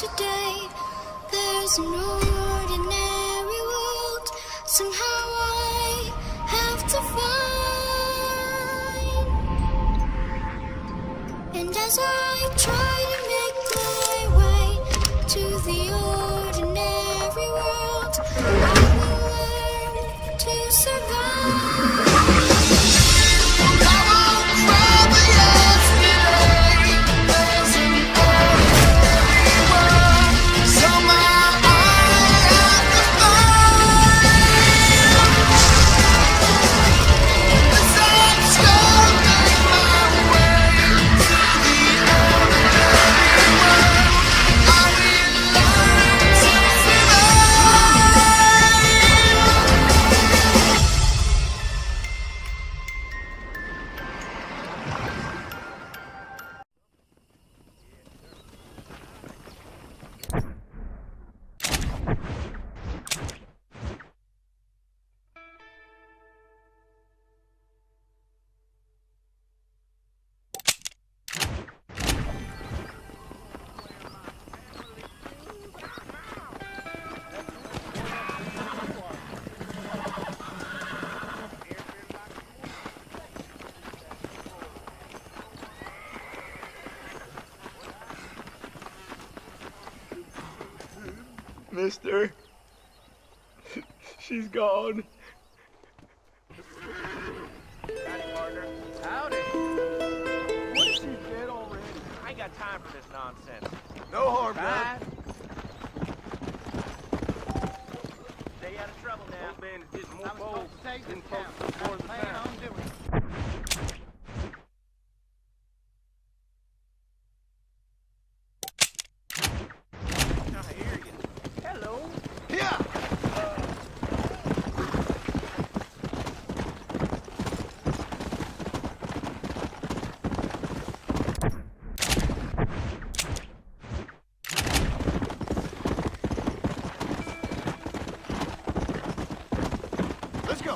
today. There's an ordinary world, somehow I have to find. And as I try to make my way to the ordinary world, I will learn to survive. Mister, she's gone. Howdy, partner. Howdy. What if she's dead already? I ain't got time for this nonsense. No harm done. Bye. Stay out of trouble now. Old man is getting more I was bold. supposed to take Getting this close town. to the door of the Plan town. on doing it. I hear you. Hello. Yeah. Let's go.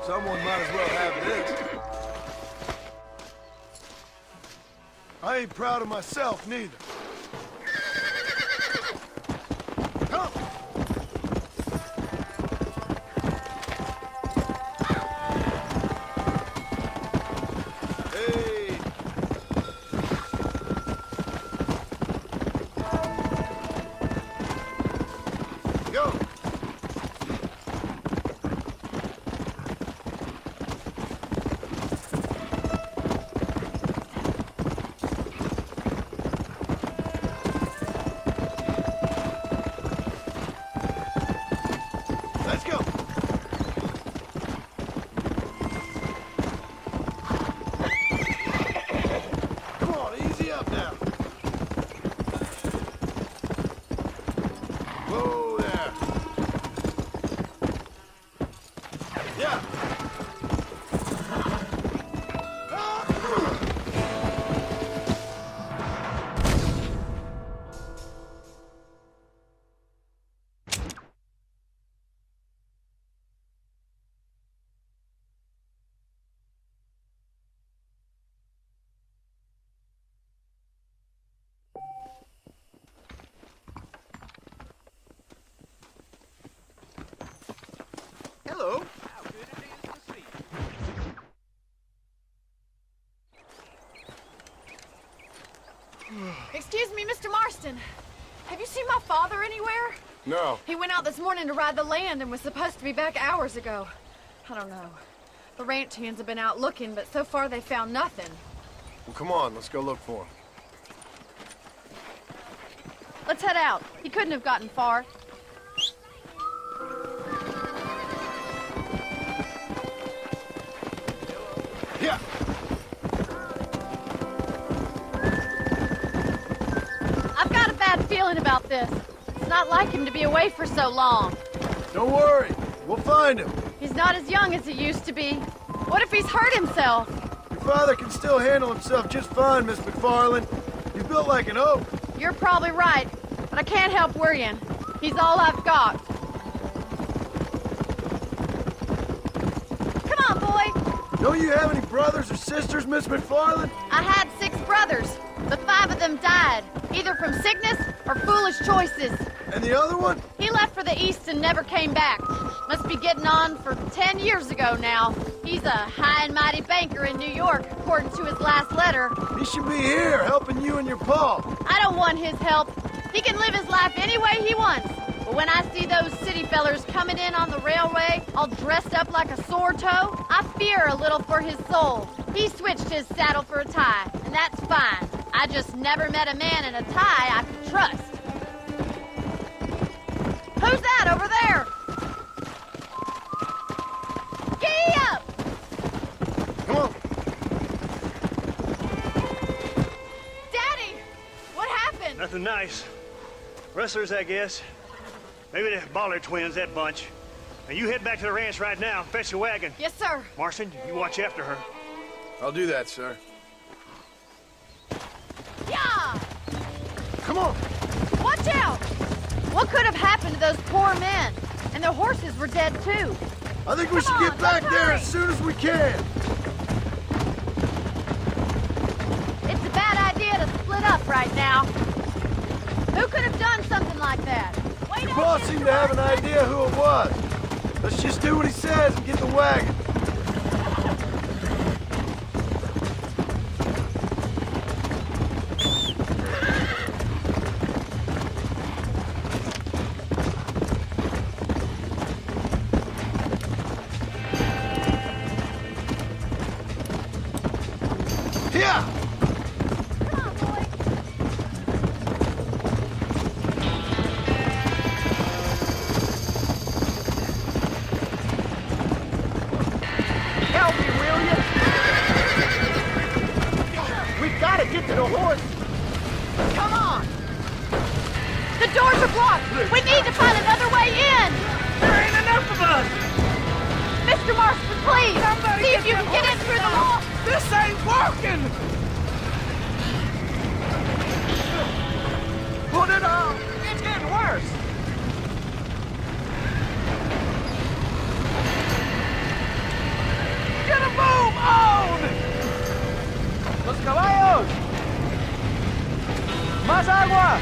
Someone might as well have this. I ain't proud of myself, neither. Come! Hey! Go! Let's go! Come on, easy up now. Whoa there. Yeah. Hello. How good it is to see you. Excuse me, Mr. Marston. Have you seen my father anywhere? No. He went out this morning to ride the land and was supposed to be back hours ago. I don't know. The ranch hands have been out looking, but so far they found nothing. Well, come on, let's go look for him. Let's head out. He couldn't have gotten far. Yeah. I've got a bad feeling about this. It's not like him to be away for so long. Don't worry, we'll find him. He's not as young as he used to be. What if he's hurt himself? Your father can still handle himself just fine, Miss McFarland. He's built like an oak. You're probably right, but I can't help worrying. He's all I've got. Come on, boy. Don't you have any brothers or sisters, Miss McFarland? I had 6 brothers, but 5 of them died, either from sickness or foolish choices. And the other one? He left for the East and never came back. Must be getting on for 10 years ago now. He's a high and mighty banker in New York, according to his last letter. He should be here, helping you and your pa. I don't want his help. He can live his life any way he wants. But when I see those city fellers coming in on the railway, all dressed up like a sore toe, I fear a little for his soul. He switched his saddle for a tie, and that's fine. I just never met a man in a tie I could trust. Who's that over there? Giddy up! Come on. Daddy! What happened? Nothing nice. Rustlers, I guess. Maybe the Baller twins, that bunch. Now you head back to the ranch right now and fetch the wagon. Yes, sir. Marston, you watch after her. I'll do that, sir. Yeah! Come on. Watch out! What could have happened to those poor men? And their horses were dead, too. I think we should Come on, get back let's there hurry. as soon as we can. It's a bad idea to split up right now. Who could have done something like that? Wait Your up, boss Mr. seemed to have an Marston. idea who it was. Let's just do what he says and get the wagon. Yeah! Come on, boy. Help me, will you? We've got to get to the horse. Come on. The doors are blocked. We need to find another way in. There ain't enough of us. Mr. Marston, please. Somebody See if you the can get in horse through the now. wall. This ain't working. Put it on. It's getting worse. más agua!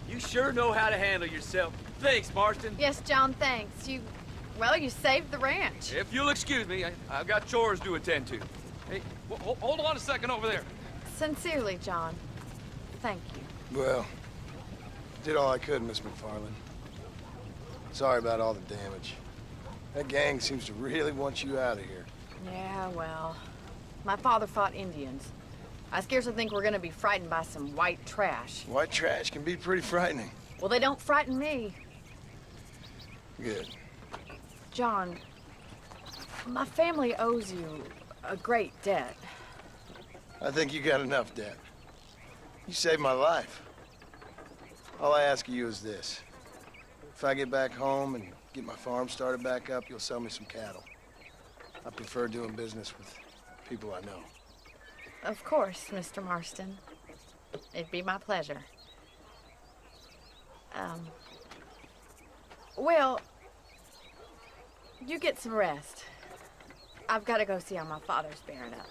You sure know how to handle yourself. Thanks, Marston. Yes, John, thanks. You saved the ranch. If you'll excuse me, I've got chores to attend to. Hey, hold on a second over there. Sincerely, John. Thank you. Well, did all I could, Miss McFarland. Sorry about all the damage. That gang seems to really want you out of here. Yeah, well, my father fought Indians. I scarcely think we're gonna be frightened by some white trash. White trash can be pretty frightening. Well, they don't frighten me. Good. John, my family owes you a great debt. I think you got enough debt. You saved my life. All I ask of you is this. If I get back home and get my farm started back up, you'll sell me some cattle. I prefer doing business with people I know. Of course, Mr. Marston. It'd be my pleasure. Well, you get some rest. I've got to go see how my father's bearing up.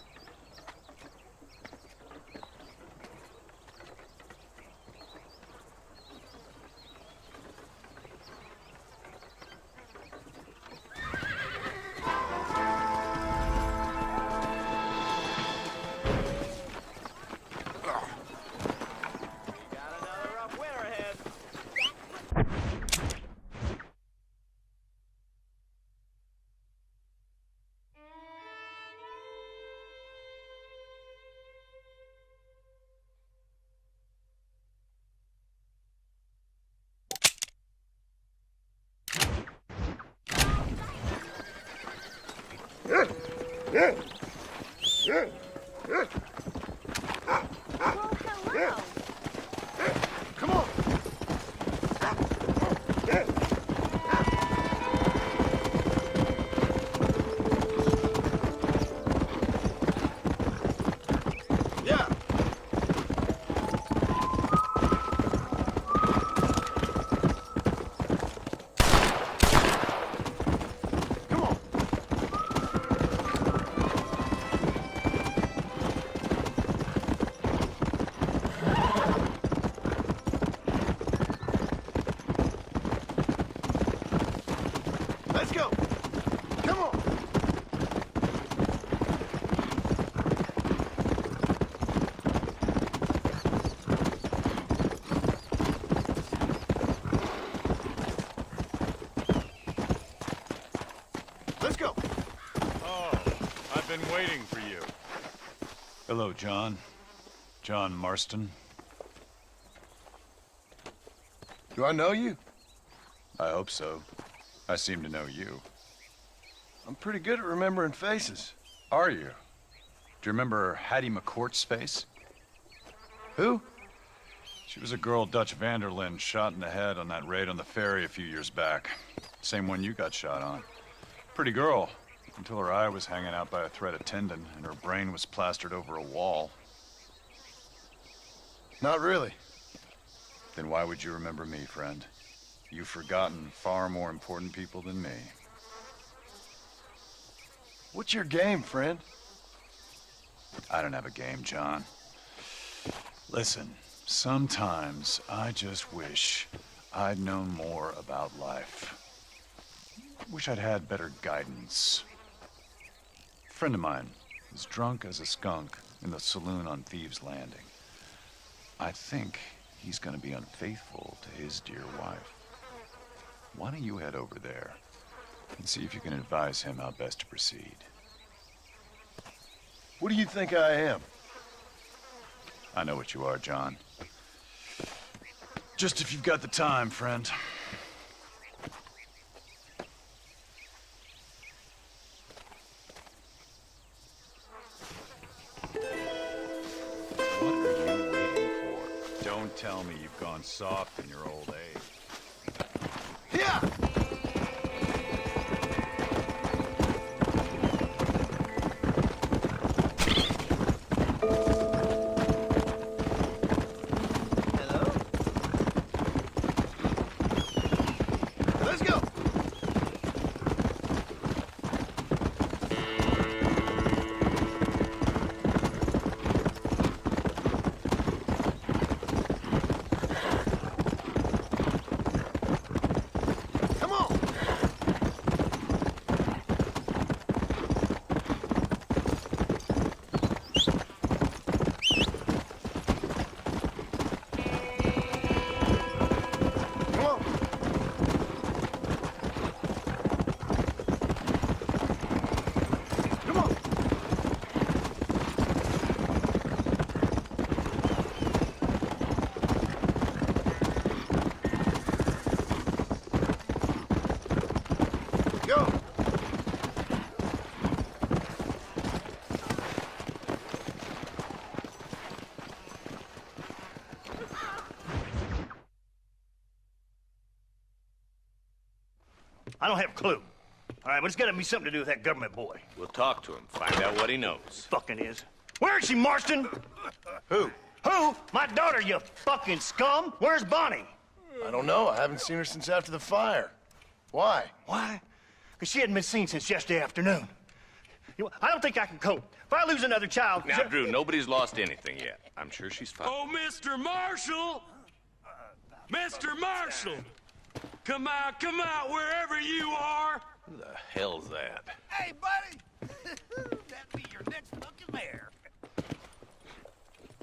Come on! Let's go. Come on. Let's go. Oh, I've been waiting for you. Hello, John. John Marston. Do I know you? I hope so. I seem to know you. I'm pretty good at remembering faces. Are you? Do you remember Hattie McCourt's face? Who? She was a girl Dutch Vanderlyn shot in the head on that raid on the ferry a few years back. Same one you got shot on. Pretty girl, until her eye was hanging out by a thread of tendon and her brain was plastered over a wall. Not really. Then why would you remember me, friend? You've forgotten far more important people than me. What's your game, friend? I don't have a game, John. Listen, sometimes I just wish I'd known more about life. Wish I'd had better guidance. A friend of mine is drunk as a skunk in the saloon on Thieves' Landing. I think he's gonna be unfaithful to his dear wife. Why don't you head over there and see if you can advise him how best to proceed? What do you think I am? I know what you are, John. Just if you've got the time, friend. What are you waiting for? Don't tell me you've gone soft in your old age. Yeah! Let's go! Come on! Come on! Come on! Go! I don't have a clue. All right, but it's got to be something to do with that government boy. We'll talk to him, find out what he knows. Fucking is. Where is she, Marston? Who? Who? My daughter, you fucking scum. Where's Bonnie? I don't know. I haven't seen her since after the fire. Why? Why? Because she hadn't been seen since yesterday afternoon. I don't think I can cope. If I lose another child... Now, Drew, nobody's lost anything yet. I'm sure she's fine. Oh, Mr. Marshall! Mr. Marshall! Come out, wherever you are! Who the hell's that? Hey, buddy! That be your next fucking mare.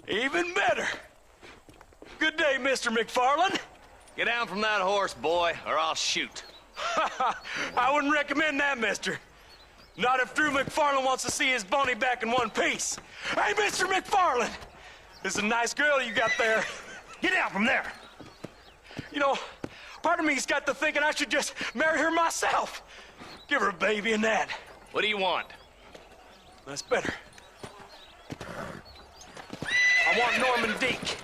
Even better! Good day, Mr. McFarland. Get down from that horse, boy, or I'll shoot. I wouldn't recommend that, mister. Not if Drew McFarland wants to see his Bonnie back in one piece. Hey, Mr. McFarland! This is a nice girl you got there. Get out from there! You know, part of me's got to thinking I should just marry her myself. Give her a baby and that. What do you want? That's better. I want Norman Deke.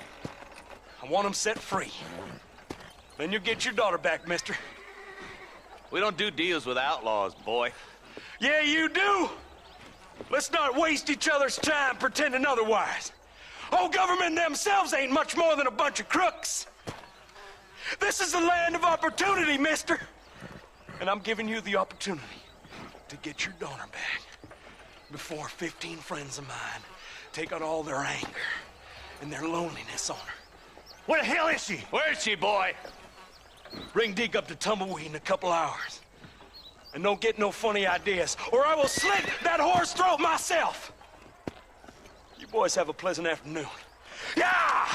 I want him set free. Then you'll get your daughter back, mister. We don't do deals with outlaws, boy. Yeah, you do. Let's not waste each other's time pretending otherwise. Oh, government themselves ain't much more than a bunch of crooks. This is the land of opportunity, mister. And I'm giving you the opportunity to get your daughter back before 15 friends of mine take out all their anger and their loneliness on her. Where the hell is she? Where is she, boy? Bring Deke up to Tumbleweed in a couple hours. And don't get no funny ideas, or I will slit that whore's throat myself! You boys have a pleasant afternoon. Yeah!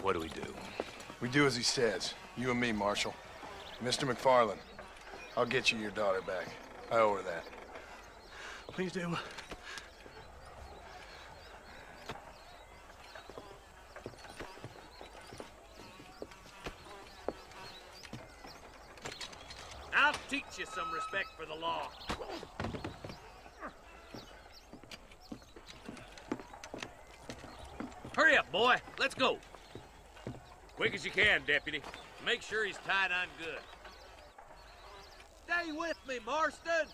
What do we do? We do as he says. You and me, Marshal. Mr. McFarland, I'll get you your daughter back. I owe her that. Please do. I'll teach you some respect for the law. Hurry up, boy. Let's go. Quick as you can, Deputy. Make sure he's tied on good. Stay with me, Marston.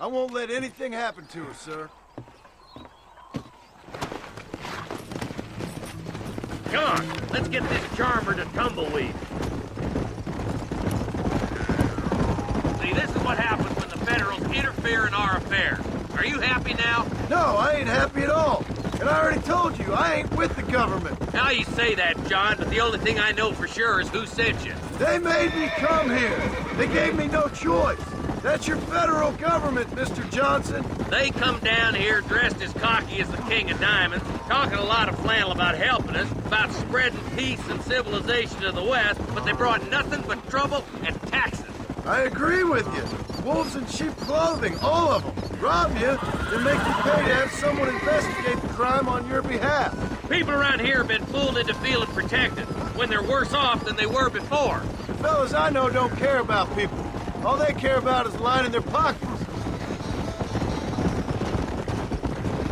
I won't let anything happen to her, sir. Come on, let's get this charmer to tumbleweed. See, this is what happens when the Federals interfere in our affairs. Are you happy now? No, I ain't happy at all. And I already told you, I ain't with the government. Now you say that, John, but the only thing I know for sure is who sent you. They made me come here. They gave me no choice. That's your federal government, Mr. Johnson. They come down here dressed as cocky as the King of Diamonds, talking a lot of flannel about helping us, about spreading peace and civilization to the West, but they brought nothing but trouble and taxes. I agree with you. Wolves in sheep clothing, all of them. Rob you, then make you pay to have someone investigate the crime on your behalf. People around here have been fooled into feeling protected, when they're worse off than they were before. The fellas I know don't care about people. All they care about is lining their pockets.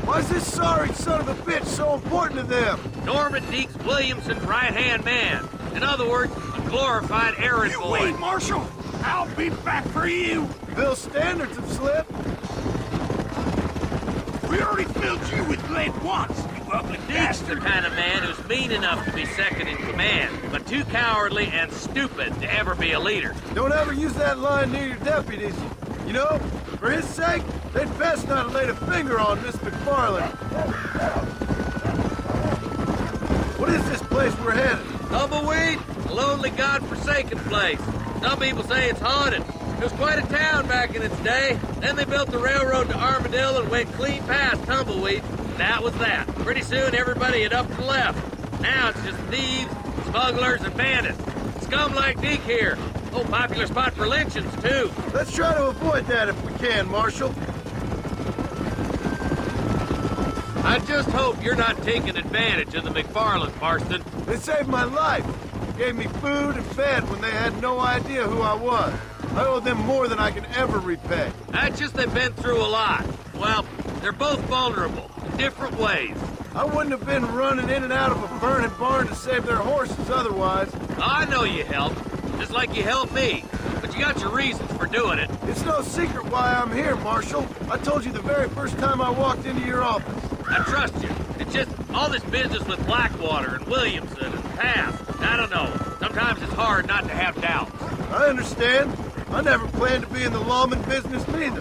Why is this sorry son of a bitch so important to them? Norman Deeks Williamson's right-hand man. In other words, a glorified errand boy. Wait, Marshal! I'll be back for you! Bill's standards have slipped. We already filled you with lead once, you ugly Deeks the kind of man who's mean enough to be second in command, but too cowardly and stupid to ever be a leader. Don't ever use that line near your deputies. You know, for his sake, they'd best not have laid a finger on Miss McFarland. What is this place we're headed? Tumbleweed, a lonely, god-forsaken place. Some people say it's haunted. It was quite a town back in its day. Then they built the railroad to Armadillo and went clean past Tumbleweed. That was that. Pretty soon everybody had up and left. Now it's just thieves, smugglers, and bandits. Scum like Deke here. Oh, popular spot for lynchings, too. Let's try to avoid that if we can, Marshal. I just hope you're not taking advantage of the McFarlands, Marston. They saved my life. Gave me food and fed when they had no idea who I was. I owe them more than I can ever repay. That's just they've been through a lot. Well, they're both vulnerable in different ways. I wouldn't have been running in and out of a burning barn to save their horses otherwise. I know you helped, just like you helped me. But you got your reasons for doing it. It's no secret why I'm here, Marshal. I told you the very first time I walked into your office. I trust you. It's just all this business with Blackwater and Williamson and past. I don't know. Sometimes it's hard not to have doubts. I understand. I never planned to be in the lawman business neither.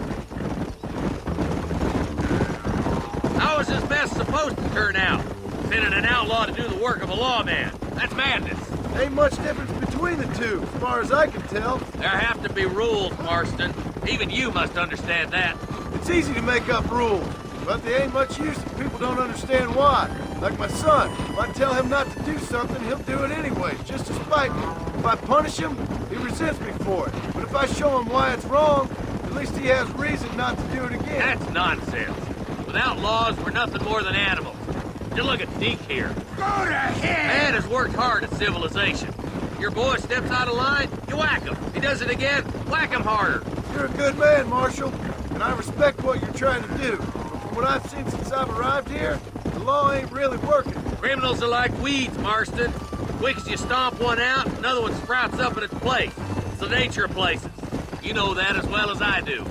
How is this mess supposed to turn out? Sending an outlaw to do the work of a lawman. That's madness. Ain't much difference between the two, as far as I can tell. There have to be rules, Marston. Even you must understand that. It's easy to make up rules, but they ain't much use if people don't understand why. Like my son. If I tell him not to do something, he'll do it anyways, just to spite me. If I punish him, he resents me for it. But if I show him why it's wrong, at least he has reason not to do it again. That's nonsense. Without laws, we're nothing more than animals. Just look at Deke here. Go to hell! Man has worked hard at civilization. Your boy steps out of line, you whack him. He does it again, whack him harder. You're a good man, Marshal, and I respect what you're trying to do. But from what I've seen since I've arrived here, the law ain't really working. Criminals are like weeds, Marston. Quick as you stomp one out, another one sprouts up in its place. It's the nature of places. You know that as well as I do.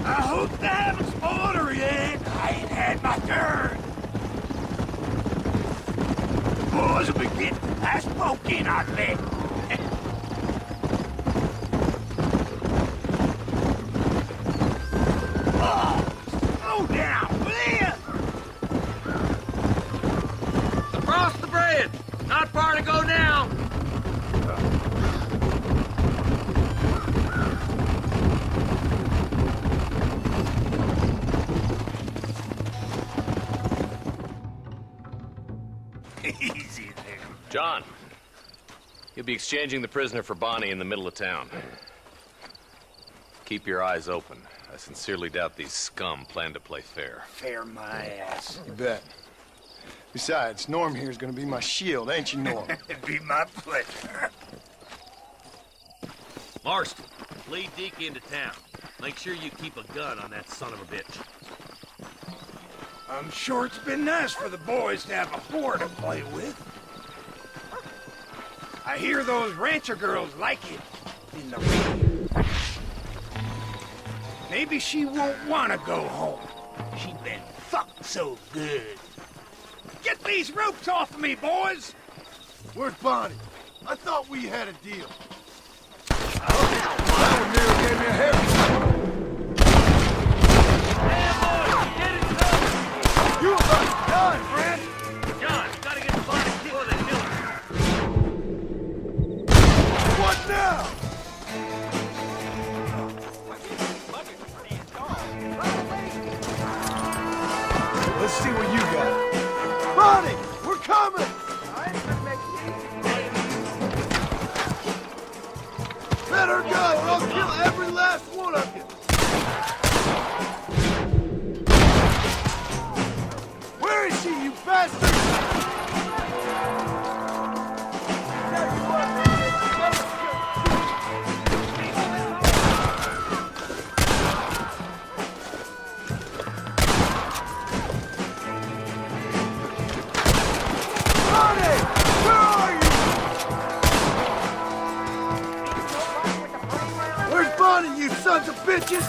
I hope they haven't spoiled her yet. I ain't had my turn. Boys will be getting that smoke in our leg. Oh, slow down, will you? Across the bridge. Not far to go now. John, you'll be exchanging the prisoner for Bonnie in the middle of town. Keep your eyes open. I sincerely doubt these scum plan to play fair. Fair my ass. You bet. Besides, Norm here is gonna be my shield, ain't you, Norm? It'd be my pleasure. Marston, lead Deke into town. Make sure you keep a gun on that son of a bitch. I'm sure it's been nice for the boys to have a whore to play with. I hear those rancher girls like it in the radio. Maybe she won't want to go home. She's been fucked so good. Get these ropes off of me, boys! Where's Bonnie? I thought we had a deal. That one nearly gave me a haircut. You about to die, friend! John, you gotta get the body before they kill her. What now? Let's see what you got. Bonnie, we're coming! Let her go, or I'll kill every last one of you! Where is she, you bastard? Bonnie! Where are you? Where's Bonnie, you sons of bitches?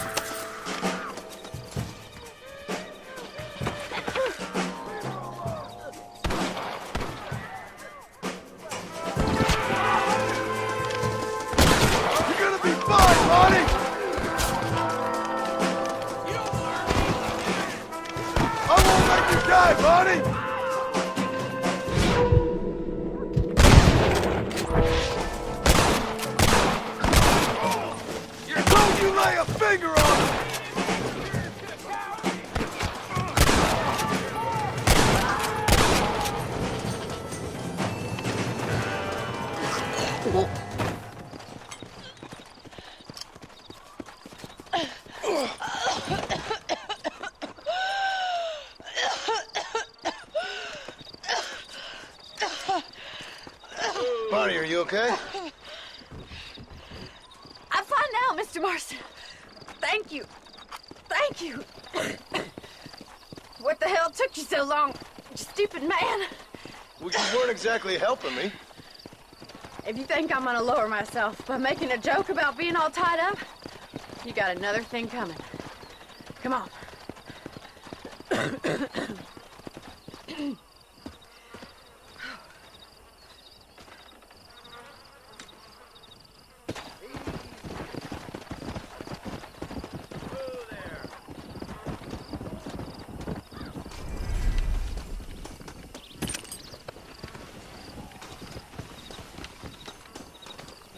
You're gonna be fine, Bonnie! I won't let you die, Bonnie! Don't you lay a finger on it! Bonnie, are you okay? I'm fine now, Mr. Marston. Thank you. Thank you. What the hell took you so long, stupid man? Well, you weren't exactly helping me. If you think I'm gonna lower myself by making a joke about being all tied up, you got another thing coming. Come on.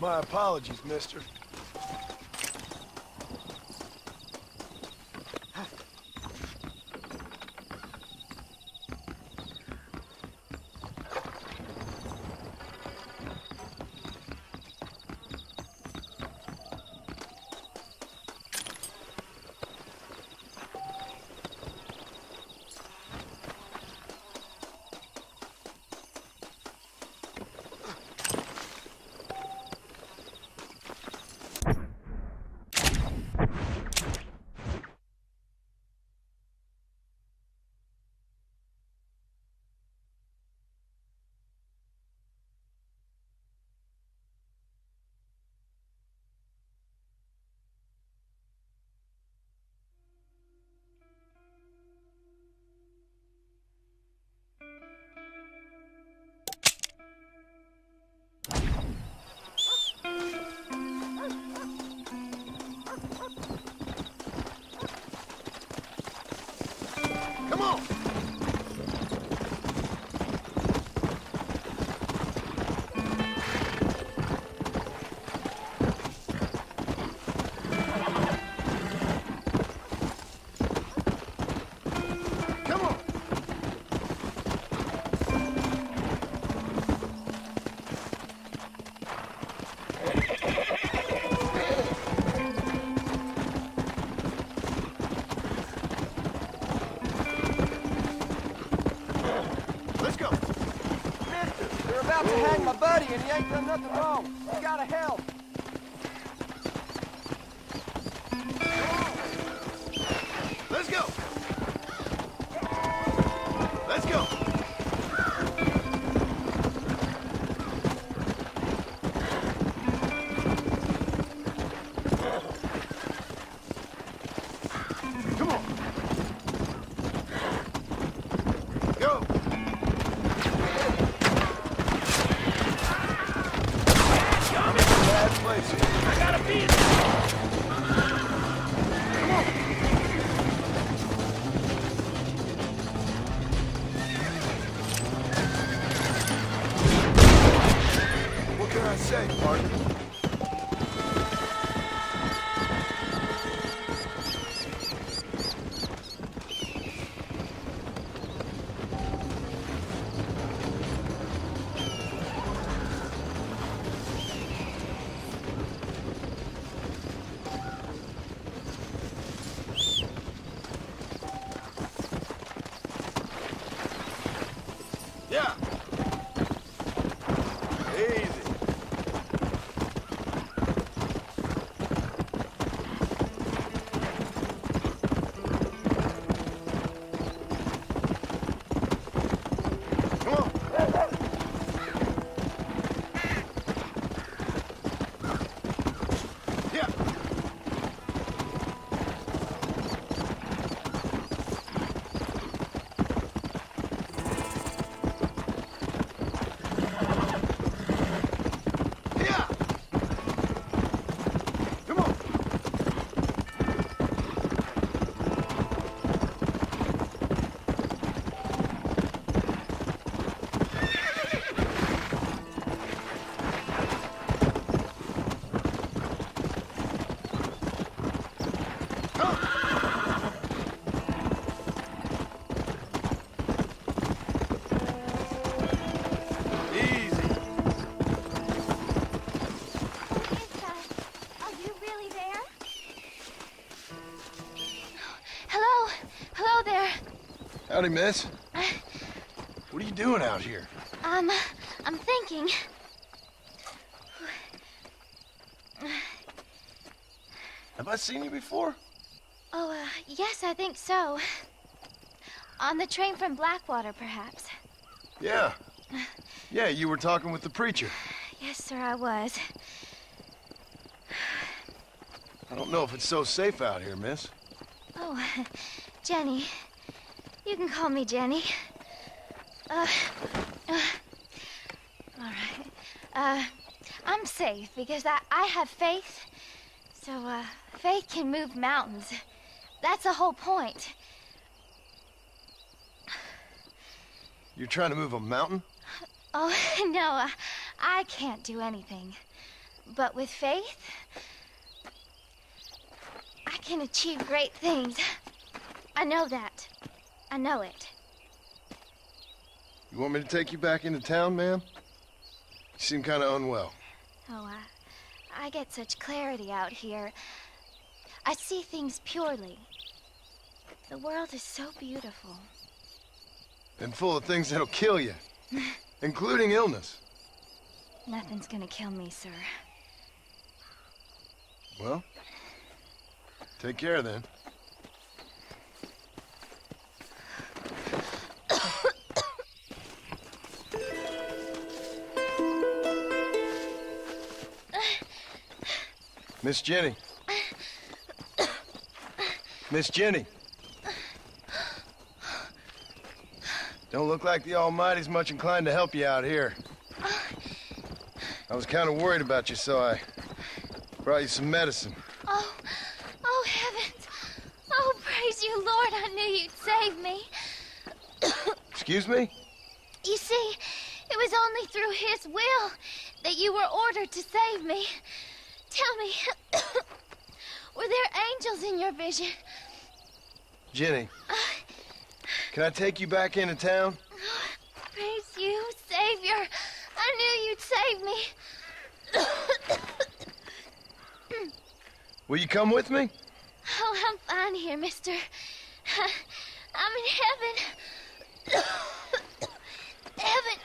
My apologies, mister. to hang my buddy and he ain't done nothing wrong. You gotta help. Let's go. Let's go. Come on. Go. Bad place here. I gotta be in. Come on. What can I say, partner? Yeah. Easy. Come on. Yeah. Yeah. Come on. Easy. Are you really there? Hello? Hello there. Howdy, miss. What are you doing out here? I'm thinking. Have I seen you before? Oh, yes, I think so. On the train from Blackwater, perhaps. Yeah. Yeah, you were talking with the preacher. Yes, sir, I was. I don't know if it's so safe out here, miss. Oh, Jenny. You can call me Jenny. All right. I'm safe because I have faith. So, faith can move mountains. That's the whole point. You're trying to move a mountain? Oh, no, I can't do anything. But with faith, I can achieve great things. I know that. I know it. You want me to take you back into town, ma'am? You seem kind of unwell. Oh, I get such clarity out here. I see things purely. The world is so beautiful. And full of things that'll kill you. Including illness. Nothing's gonna kill me, sir. Well, take care then. Miss Jenny. Miss Jenny. Don't look like the Almighty's much inclined to help you out here. I was kind of worried about you, so I brought you some medicine. Oh, heavens. Oh, praise you, Lord. I knew you'd save me. Excuse me? You see, it was only through his will that you were ordered to save me. Tell me, were there angels in your vision? Jenny, can I take you back into town? Praise you, Savior. I knew you'd save me. Will you come with me? Oh, I'm fine here, mister. I'm in heaven. Heaven.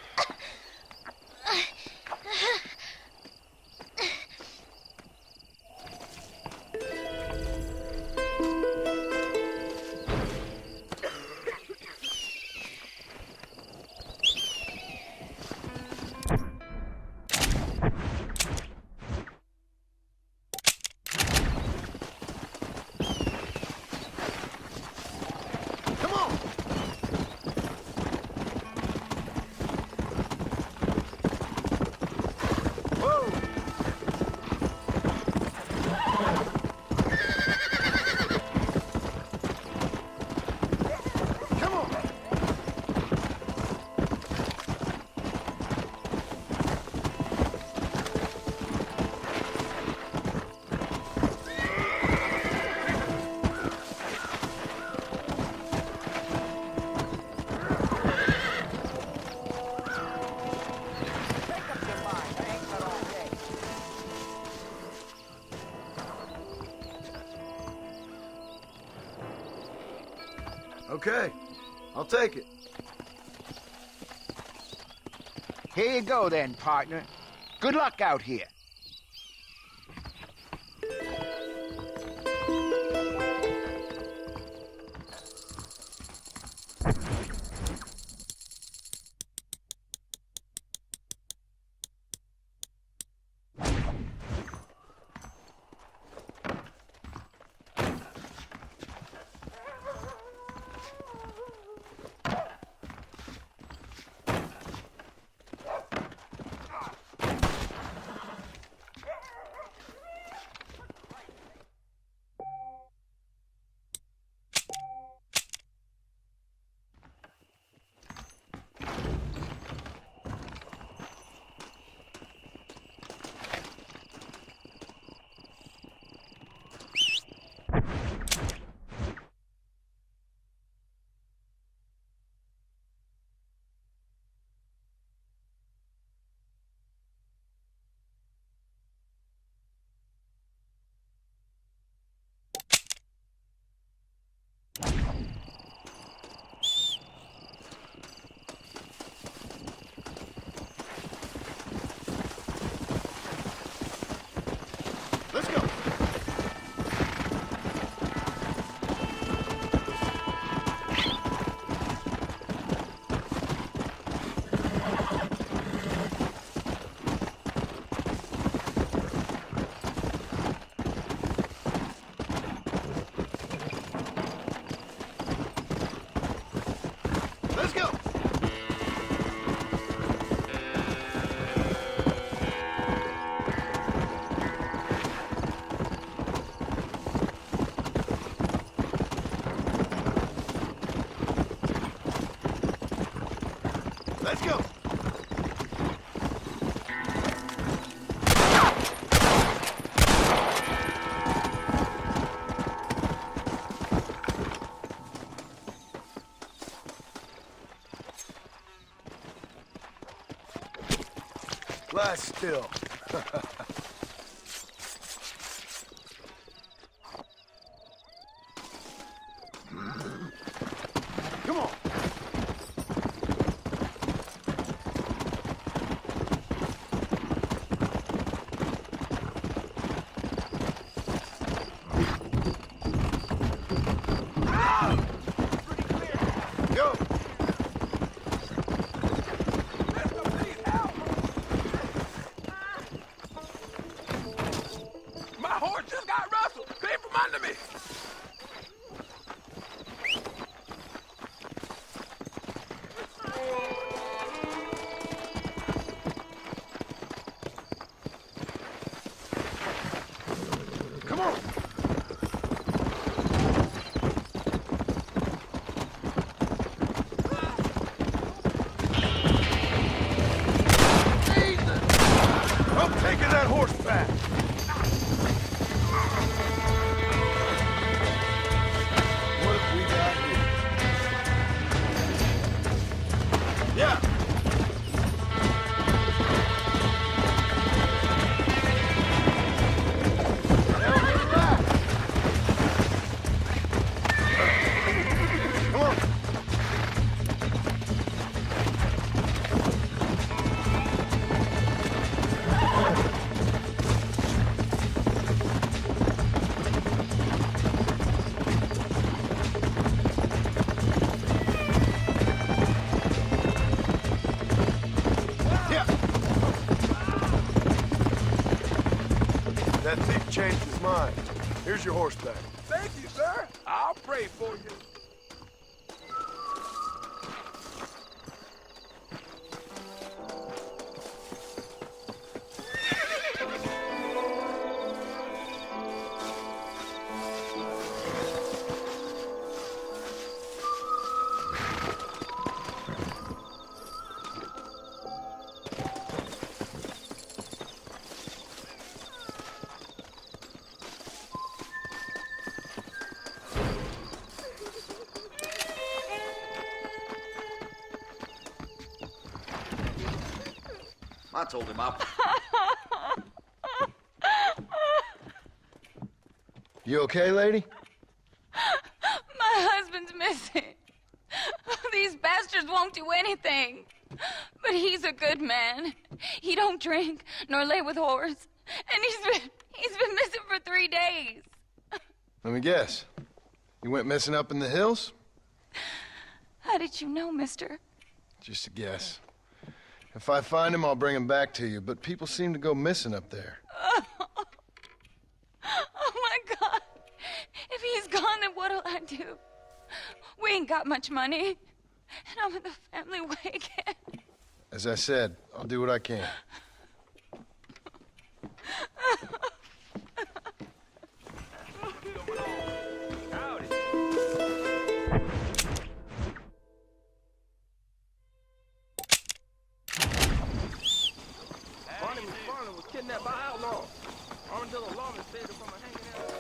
Okay, I'll take it. Here you go then, partner. Good luck out here. Let's go. Let's go. Let's go. Lie still. Come on. Go. My horse just got rustled. Came from under me. Come on. I'm taking that horse back. What have we got here? Yeah. Come on. Yeah. That thief changed his mind. Here's your horse back. Thank you, sir. I'll pray for you. I told him I'll... You okay, lady? My husband's missing. sisters won't do anything. But he's a good man. He don't drink nor lay with whores. And he's been missing for 3 days. Let me guess. You went missing up in the hills? How did you know, mister? Just a guess. If I find him, I'll bring him back to you, but people seem to go missing up there. Oh my God. If he's gone, then what'll I do? We ain't got much money. And I'm in the family way again. As I said, I'll do what I can. Barney was kidnapped by outlaws. Until the lawman saved her from a hanging out.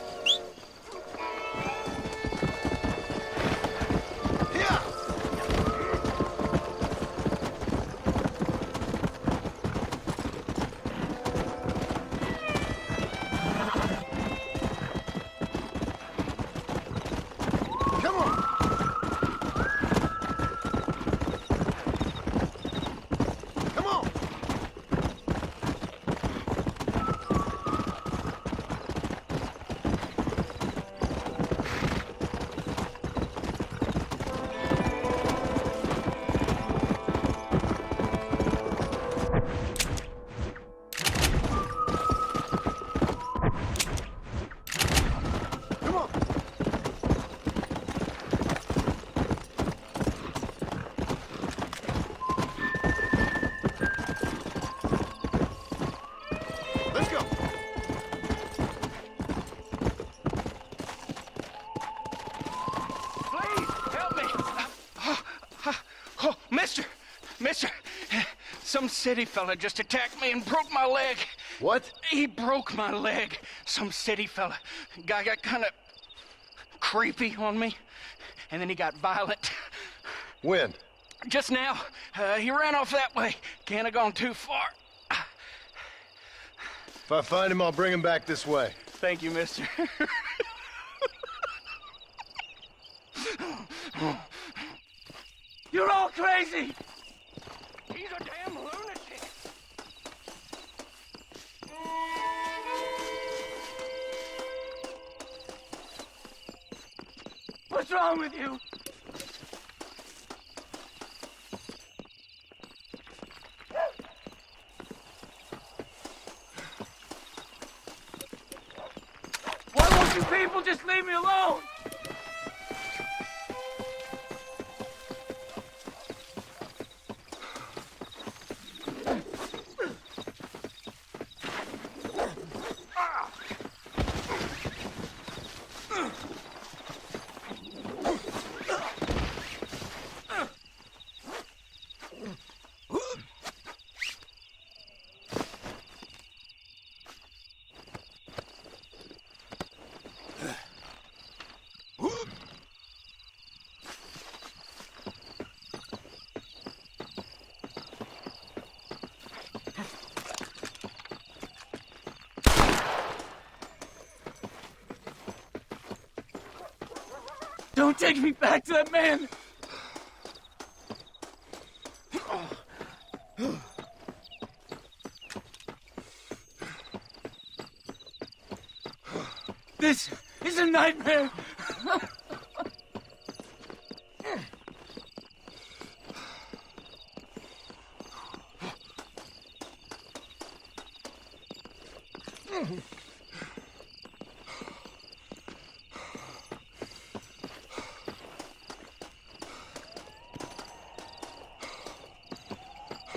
Some city fella just attacked me and broke my leg. What? He broke my leg. Some city fella. Guy got kind of creepy on me, and then he got violent. When? Just now. He ran off that way. Can't have gone too far. If I find him, I'll bring him back this way. Thank you, mister. You're all crazy! He's a damn lunatic! What's wrong with you? Why won't you people just leave me alone? Don't take me back to that man! This is a nightmare!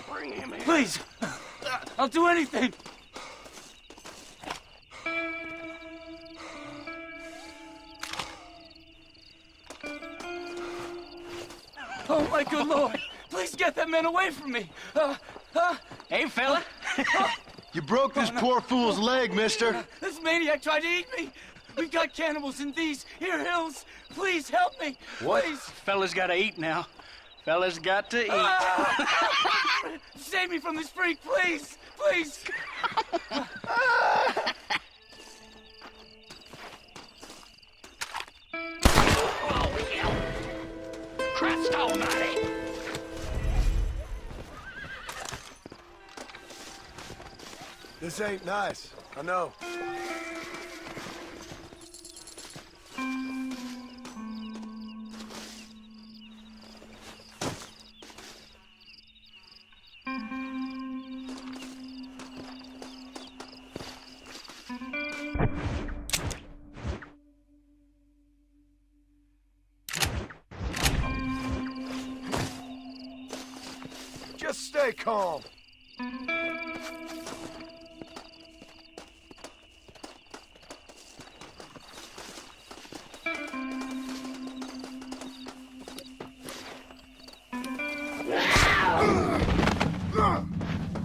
Bring him in. Please! I'll do anything! Oh, my good Lord! Please get that man away from me! Hey, fella! You broke this poor fool's leg, mister! This maniac tried to eat me! We've got cannibals in these here hills! Please help me! What? Please! Fella's gotta eat now. Fella's got to eat. Save me from this freak, please! Please! Christ almighty! This ain't nice. I know. Just stay calm.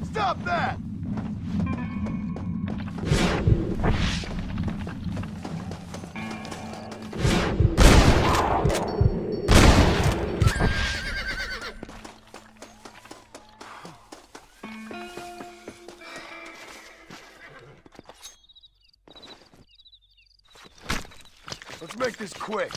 Stop that! Let's make this quick.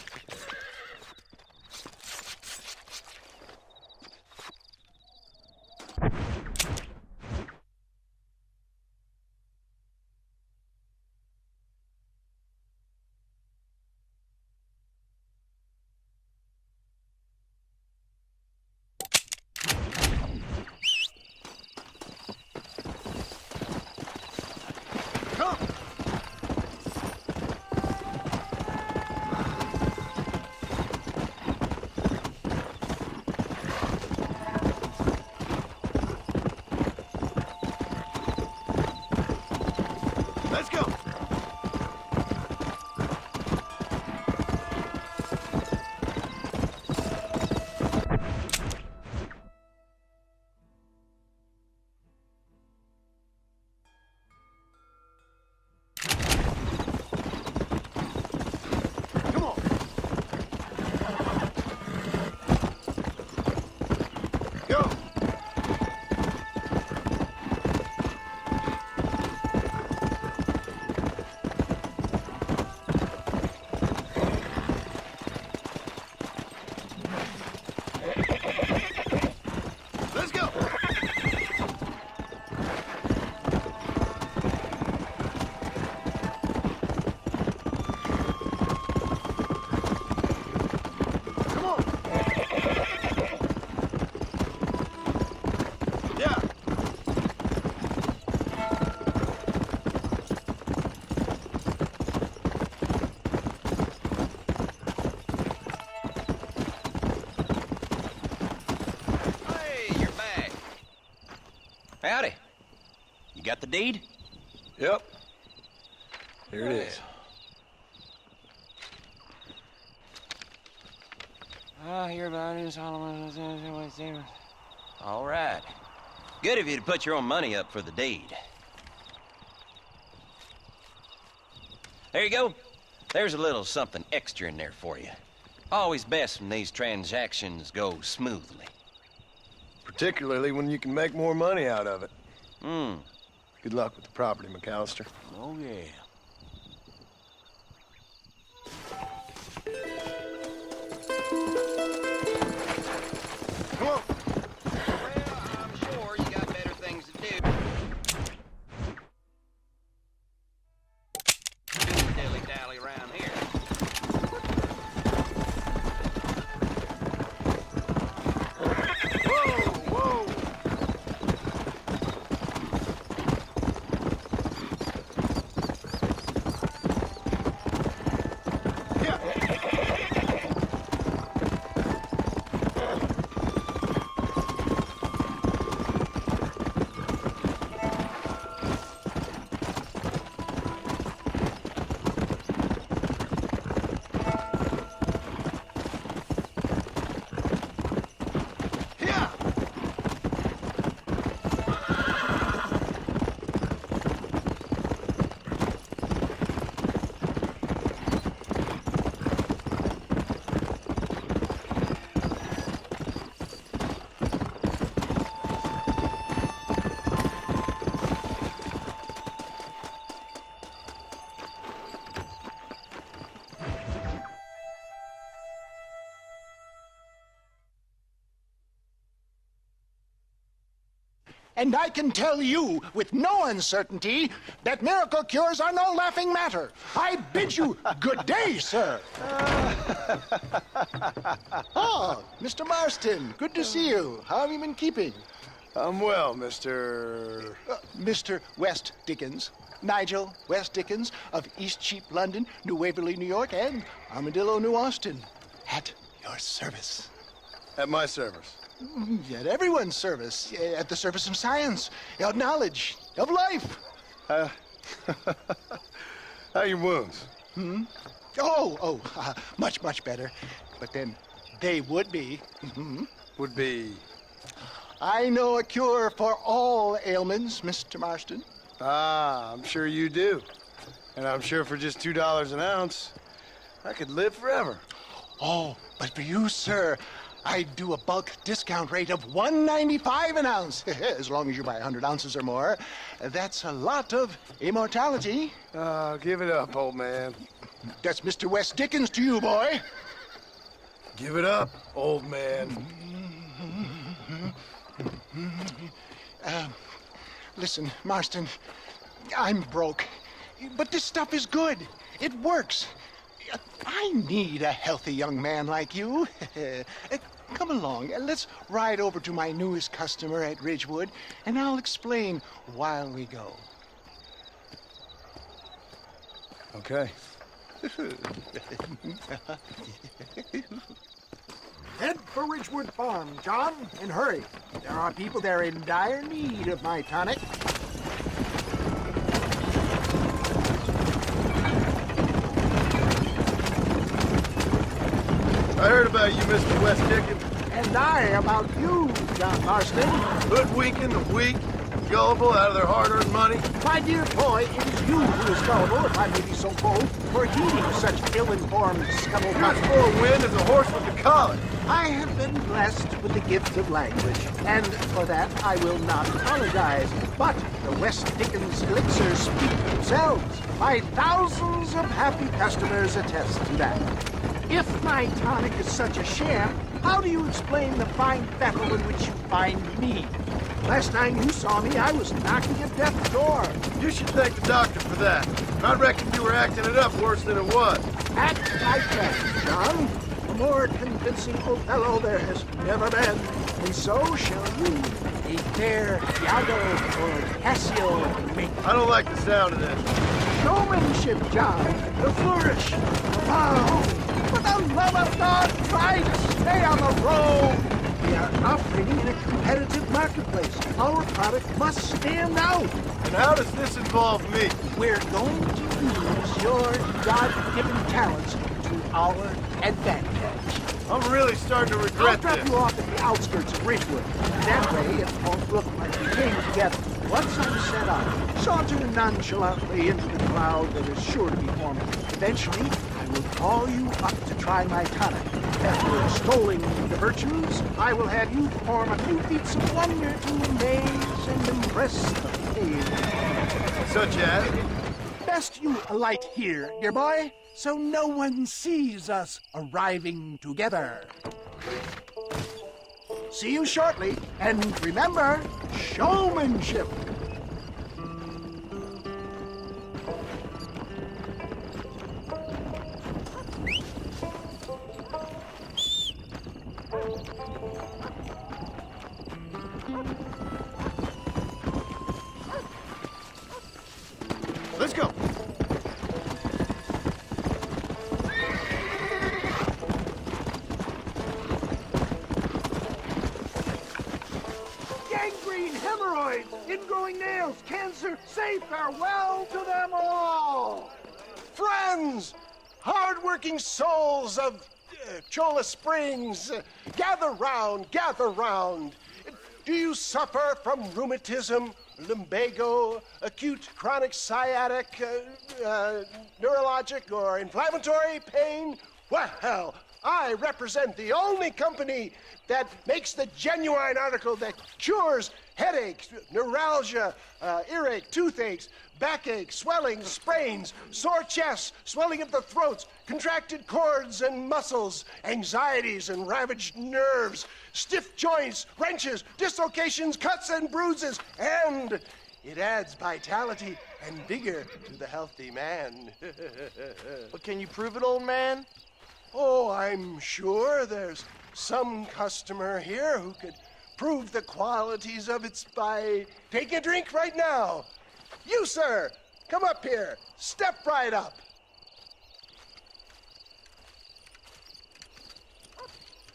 Let's go! Come on! Go! Let's go! Come on! Yeah! Hey, you're back. Howdy. You got the deed? Yep. Here it is. I hear about it. All right. Good of you to put your own money up for the deed. There you go. There's a little something extra in there for you. Always best when these transactions go smoothly. Particularly when you can make more money out of it. Hmm. Good luck with the property, McAllister. Oh, yeah. Come on! Well, I'm sure you got better things to do. Dilly-dally around here. Whoa, whoa! And I can tell you with no uncertainty that miracle cures are no laughing matter. I bid you good day, sir. Oh, Mr. Marston, good to see you. How have you been keeping? I'm well, Mr. Mr. West Dickens. Nigel West Dickens of East Cheap, London, New Waverly, New York, and Armadillo, New Austin. At your service. At my service. At everyone's service. At the service of science, of knowledge, of life. How are your wounds? Much, much better. But then they would be. Would be? I know a cure for all ailments, Mr. Marston. Ah, I'm sure you do. And I'm sure for just $2 an ounce, I could live forever. Oh, but for you, sir, I'd do a bulk discount rate of $1.95 an ounce, as long as you buy 100 ounces or more. That's a lot of immortality. Give it up, old man. That's Mr. West Dickens to you, boy. Give it up, old man. Listen, Marston, I'm broke, but this stuff is good. It works. I need a healthy young man like you. Come along, let's ride over to my newest customer at Ridgewood, and I'll explain while we go. Okay. Head for Ridgewood Farm, John, and hurry. There are people there in dire need of my tonic. I heard about you, Mr. West Dickens. And I about you, John Marston. Hoodwinking the weak, gullible out of their hard-earned money. My dear boy, it is you who is gullible, if I may be so bold, for heeding such ill-informed scuttlebutt. You're as full of wind as a horse with the collar. I have been blessed with the gift of language, and for that I will not apologize. But the West Dickens elixirs speak for themselves. My thousands of happy customers attest to that. If my tonic is such a sham, how do you explain the fine fettle in which you find me? Last time you saw me, I was knocking at death's door. You should thank the doctor for that. I reckon you were acting it up worse than it was. Act like that, John. A more convincing Othello there has never been. And so shall you, a fair Iago or Cassio make. I don't like the sound of this. Showmanship, John. The flourish. Oh, for the love of God, try to stay on the road. We are operating in a competitive marketplace. Our product must stand out. And how does this involve me? We're going to use your God-given talents to our advantage. I'm really starting to regret I'll drop this. you off at the outskirts of Ridgewood. That way, it won't look like we came together. Once I'm set up, saunter nonchalantly into the cloud that is sure to be forming. Eventually, I will call you up to try my tonic. After extolling the virtues, I will have you perform a few feats of wonder to amaze and impress the page. Such as? Best you alight here, dear boy, so no one sees us arriving together. See you shortly, and remember, showmanship. Let's go. Gangrene, hemorrhoids, ingrowing nails, cancer, say farewell to them all. Friends, hard-working souls of Cholla Springs, gather round, gather round. Do you suffer from rheumatism, lumbago, acute chronic sciatic, neurologic, or inflammatory pain? Well, I represent the only company that makes the genuine article that cures headaches, neuralgia, earache, toothaches, backache, swelling, sprains, sore chests, swelling of the throats, contracted cords and muscles, anxieties and ravaged nerves, stiff joints, wrenches, dislocations, cuts and bruises, and it adds vitality and vigor to the healthy man. But can you prove it, old man? Oh, I'm sure there's some customer here who could prove the qualities of it by taking a drink right now. You, sir, come up here. Step right up.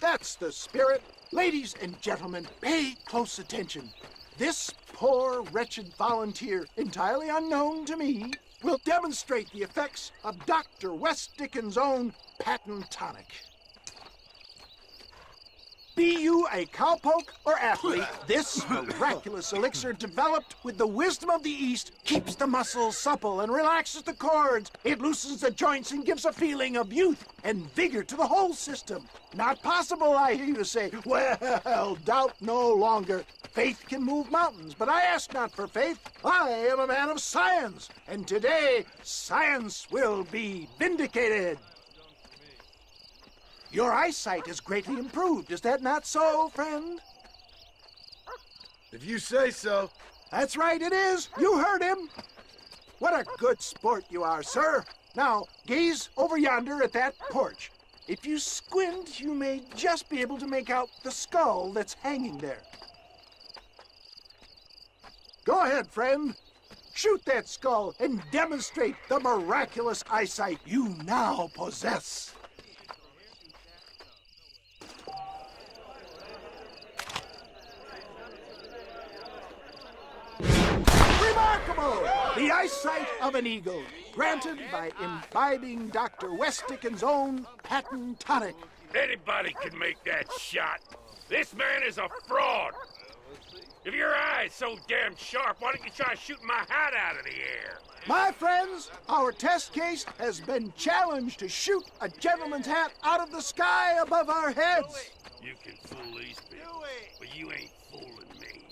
That's the spirit. Ladies and gentlemen, pay close attention. This poor, wretched volunteer, entirely unknown to me, will demonstrate the effects of Dr. West Dickens' own patent tonic. Be you a cowpoke or athlete, this miraculous elixir developed with the wisdom of the East keeps the muscles supple and relaxes the cords. It loosens the joints and gives a feeling of youth and vigor to the whole system. Not possible, I hear you say. Well, doubt no longer. Faith can move mountains, but I ask not for faith. I am a man of science, and today science will be vindicated. Your eyesight is greatly improved. Is that not so, friend? If you say so. That's right, it is. You heard him. What a good sport you are, sir. Now, gaze over yonder at that porch. If you squint, you may just be able to make out the skull that's hanging there. Go ahead, friend. Shoot that skull and demonstrate the miraculous eyesight you now possess. Remarkable! The eyesight of an eagle, granted by imbibing Dr. West Dickens' own patent tonic. Anybody can make that shot. This man is a fraud. If your eye's so damn sharp, why don't you try shooting my hat out of the air? My friends, our test case has been challenged to shoot a gentleman's hat out of the sky above our heads. You can fool these people, but you ain't fooling me.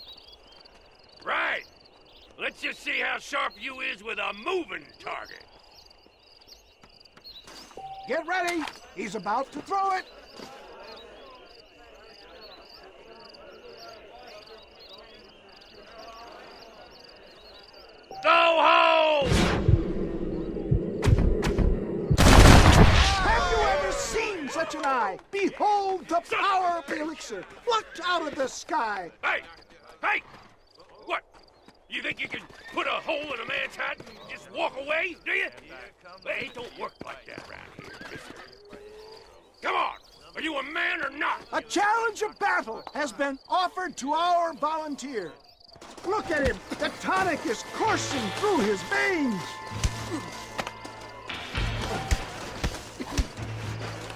Right. Let's just see how sharp you is with a moving target. Get ready. He's about to throw it. Go home! Have you ever seen such an eye? Behold the power of the elixir, plucked out of the sky. Hey! Hey! What? You think you can put a hole in a man's hat and just walk away, do you? Hey, it don't work like that around here, mister. Come on! Are you a man or not? A challenge of battle has been offered to our volunteer. Look at him! The tonic is coursing through his veins!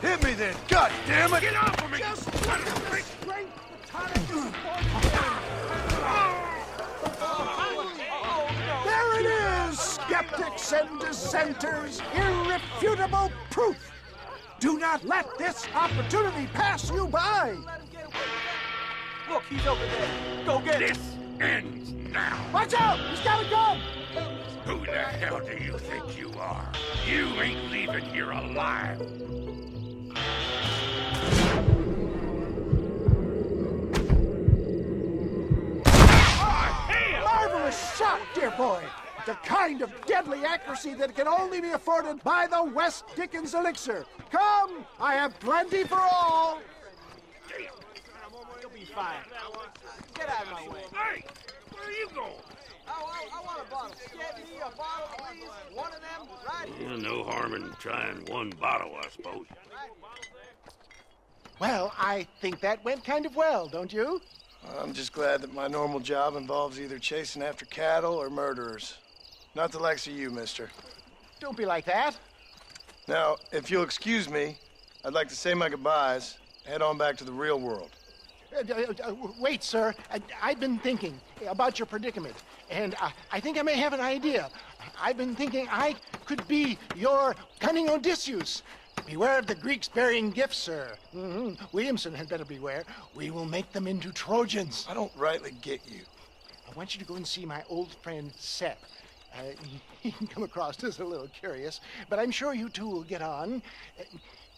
Hit me then, God damn it! Get off of me! Just look at the strength the tonic is There it is, skeptics and dissenters! Irrefutable proof! Do not let this opportunity pass you by! Look, he's over there. Go get him! This ends now! Watch out! He's got a gun! Who the hell do you think you are? You ain't leaving here alive! Marvelous shot, dear boy! The kind of deadly accuracy that can only be afforded by the West Dickens elixir. Come, I have plenty for all. You'll be fine. Get out of my way. Hey, where are you going? I want a bottle. Get me a bottle, please. One of them, right here. No harm in trying one bottle, I suppose. Well, I think that went kind of well, don't you? I'm just glad that my normal job involves either chasing after cattle or murderers. Not the likes of you, mister. Don't be like that. Now, if you'll excuse me, I'd like to say my goodbyes, head on back to the real world. Wait, sir. I've been thinking about your predicament, and I think I may have an idea. I've been thinking I could be your cunning Odysseus. Beware of the Greeks bearing gifts, sir. Williamson had better beware. We will make them into Trojans. I don't rightly get you. I want you to go and see my old friend Seth. He can come across as a little curious, but I'm sure you two will get on.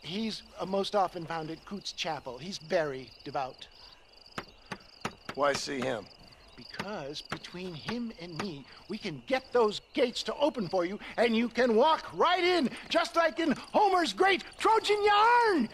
He's most often found at Coots Chapel. He's very devout. Why see him? Because between him and me, we can get those gates to open for you, and you can walk right in, just like in Homer's great Trojan yarn!